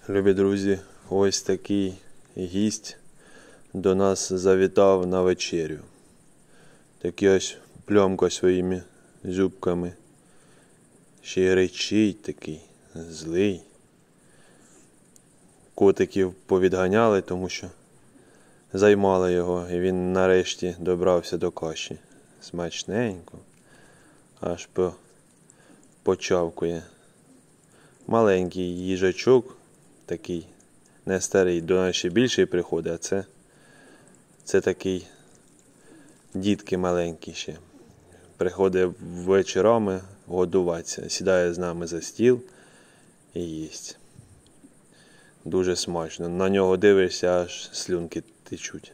Любі друзі, ось такий гість до нас завітав на вечерю. Такий ось пльомка своїми зубками. Ще й речить такий, злий. Котиків повідганяли, тому що займали його, і він нарешті добрався до каші. Смачненько, аж почавкує. Маленький їжачок, такий не старий, до нас ще більший приходить, а це такий дітки маленькі ще. Приходить вечорами годуватися, сідає з нами за стіл і їсть. Дуже смачно. На нього дивишся, аж слюнки течуть.